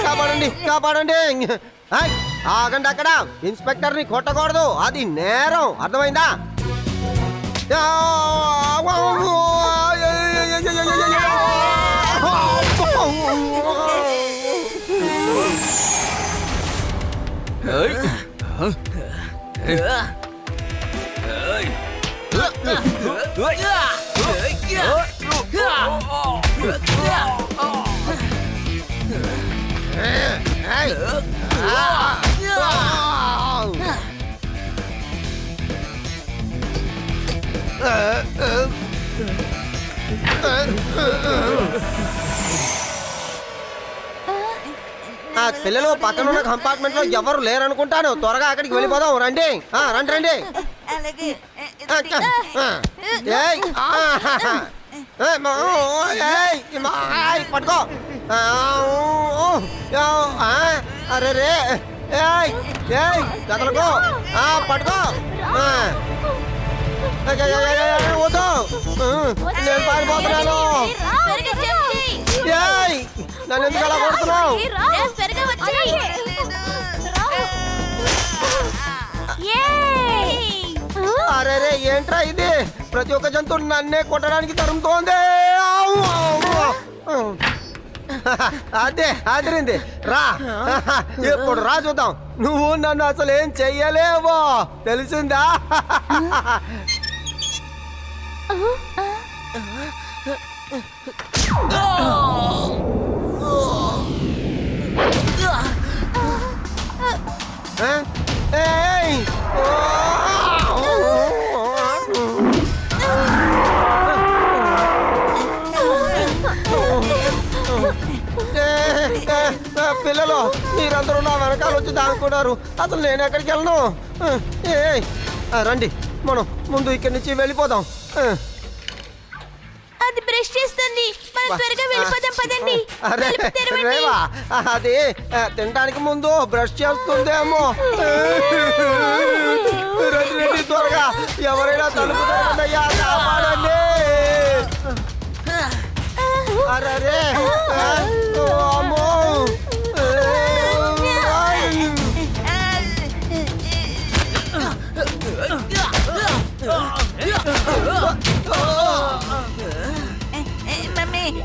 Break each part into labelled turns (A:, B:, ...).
A: కాపాడండి కాపాడండి. ఆగండి అక్కడ. ఇన్స్పెక్టర్ ని కొట్టకూడదు, అది నేరం, అర్థమైందా? పిల్లలు పక్కన ఉన్న కంపార్ట్మెంట్ లో ఎవరు లేరనుకుంటాను. త్వరగా అక్కడికి వెళ్ళిపోదాం. రండి రండి రండి. పట్టుకో. అరే రే కదలకో. పట్టుకో. వద్దు, నేను పారిపోతున్నాను. నన్ను ఎందుకు అలా కొడుతున్నావు? అరే రే ఏంట్రా ఇది? ప్రతి ఒక్క జంతువు నన్నే కొట్టడానికి తరుముతోంది. అదే అదిరింది. రా ఇప్పుడు రా చూద్దాం. నువ్వు నన్ను అసలు ఏం చెయ్యలేవో తెలిసిందా? పిల్లలు మీరందరూ నా వెనకాల వచ్చి దాక్కున్నారు. అసలు నేను ఎక్కడికి వెళ్ళను. రండి మనం ముందు ఇక్కడి నుంచి వెళ్ళిపోదాం.
B: అది బ్రష్ చేస్తుంది. మనం త్వరగా వెళ్ళిపోదాం పదండి.
A: అది తినడానికి ముందు బ్రష్ చేస్తుందేమో. రండి త్వరగా. ఎవరైనా తలుపు తెరవండయ్యా, కాపాడండి. అరే అమ్మో.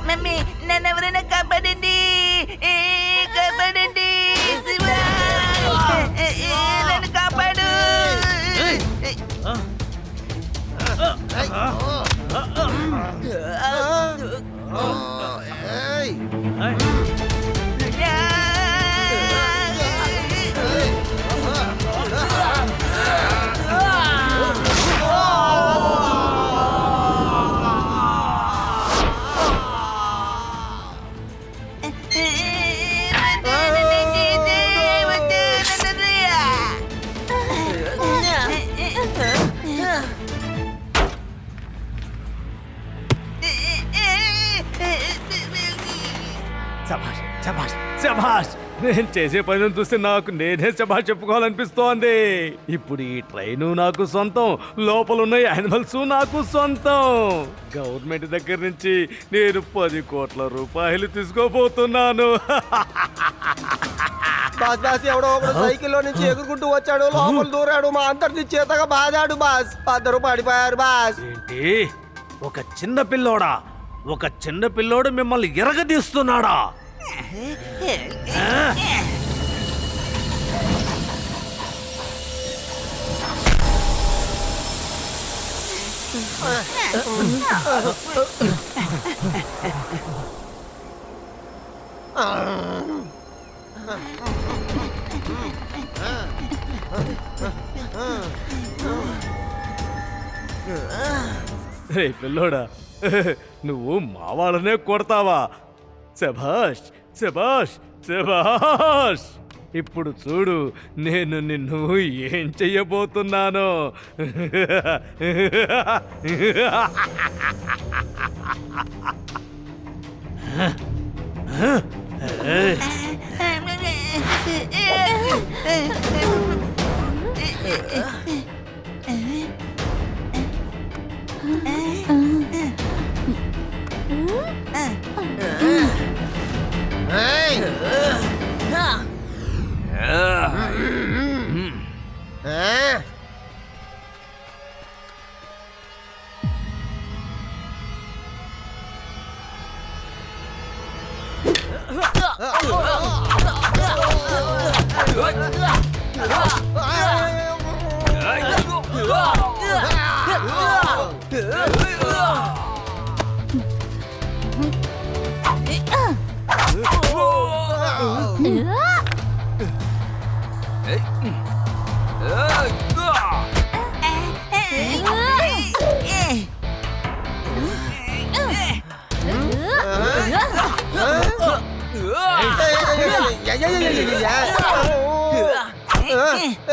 B: మమ్మీ నన్ను ఎవరైనా కాపాడండి, కాపాడండి. నన్ను కాపాడు.
C: నేను చేసే పని చూస్తే నాకు నేనే శభాష్ చెప్పుకోవాలనిపిస్తోంది. ఇప్పుడు ఈ ట్రైను నాకు సొంతం, లోపల ఉన్న యానిమల్స్ నాకు సొంతం. గవర్నమెంట్ దగ్గర నుంచి నేను 10 కోట్ల రూపాయలు తీసుకోబోతున్నాను.
A: ఎవడో ఒకడు సైకిల్లో నుంచి ఎగురుకుంటూ వచ్చాడు, లోపల దూరాడు, మా అందరిని చేతగా బాదాడు బాస్. 10 పడిపోయారు బాస్.
C: ఏంటి? ఒక చిన్న పిల్లోడు మిమ్మల్ని ఎరగదీస్తున్నాడా? రే పిల్లోడా, నువ్వు మా వాళ్ళనే కొడతావా? శభాష్ శభాష్ శభాష్. ఇప్పుడు చూడు నేను నిన్ను ఏం చెయ్యబోతున్నాను.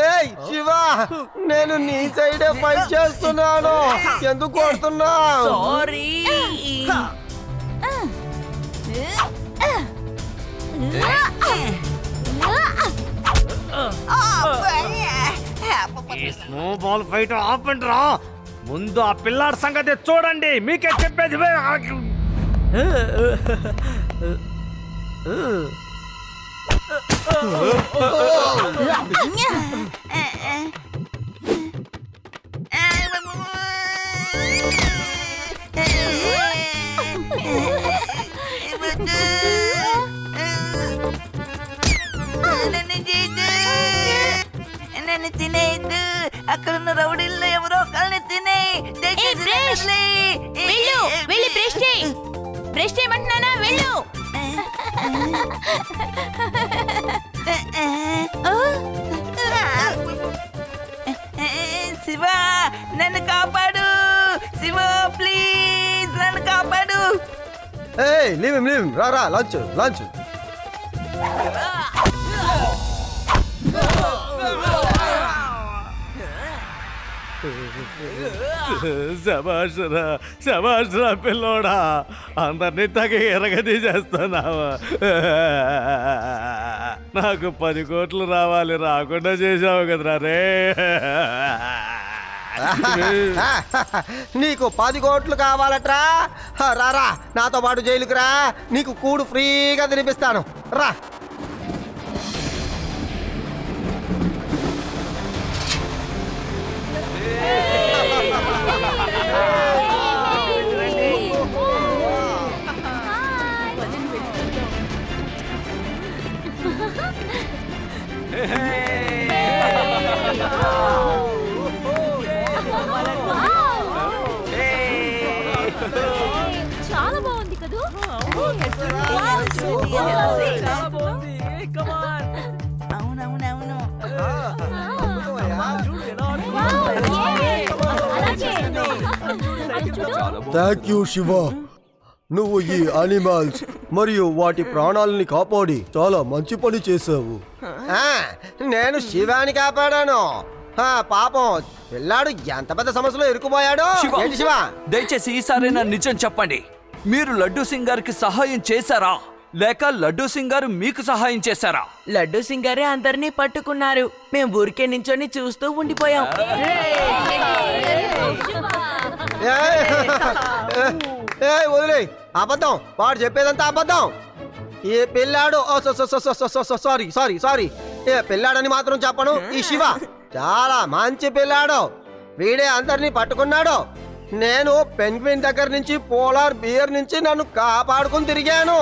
A: ఏయ్ శివ, నేను నీ సైడే ఫైట్ చేస్తున్నాను, ఎందుకు కొడుతున్నావు?
D: సారీ.
C: స్నో బాల్ ఫైట్ ఆపండి రా. ముందు ఆ పిల్లాడి సంగతి చూడండి, మీకే చెప్పేది.
D: నన్ను తినేద్దు, అక్కడున్న రౌడీల్లో ఎవరో ఒకళ్ళని తినే.
B: వెళ్ళి బ్రష్ చేయి. బ్రష్ చేయమంటున్నానా? వెళ్ళు.
D: శివ, నన్ను కాపాడు. శివ ప్లీజ్ నన్ను కాపాడు.
A: ఏయ్ లీవ్ హిమ్, రా రా, లంచ్ లంచ్.
C: శబాష్రా శబాష్రా పిల్లోడా, అందరినీ తగ ఎరగది చేస్తున్నావా? నాకు 10 కోట్లు రావాలి, రాకుండా చేసావు కదరా రే.
A: నీకు 10 కోట్లు కావాలట్రా? రారా నాతో పాటు జైలుకి రా, నీకు కూడు ఫ్రీగా తినిపిస్తాను, రా.
B: చాలా బాగుంది కదా.
D: అవునవునవును.
A: థ్యాంక్ యూ శివ, నువ్వు ఈ అనిమల్స్ మరియు వాటి ప్రాణాలని కాపాడి చాలా మంచి పని చేసావు. నేను శివాని కాపాడాను. పాపం పిల్లాడు ఎంత పెద్ద సమస్యలో ఇరుక్కుపోయాడు. ఏంటి శివ?
E: దయచేసి ఈసారి నా నిజం చెప్పండి, మీరు లడ్డూ సింగ్ గారికి సహాయం చేశారా లేక లడ్డూ సింగ్ గారు మీకు సహాయం చేశారా?
D: లడ్డూ సింగ్ గారే అందరినీ పట్టుకున్నారు, మేము ఊరికే నించొని చూస్తూ ఉండిపోయాం.
A: వదిలే, అబద్ధం, వాడు చెప్పేదంతా అబద్ధం. ఈ పిల్లాడు సారీ సారీ సారీ ఏ పిల్లాడని మాత్రం చెప్పను. ఈ శివ చాలా మంచి పిల్లాడు, వీడే అందరినీ పట్టుకున్నాడు. నేను పెంగ్విన్ దగ్గర నుంచి పోలార్ బియర్ నుంచి నన్ను కాపాడుకుని తిరిగాను.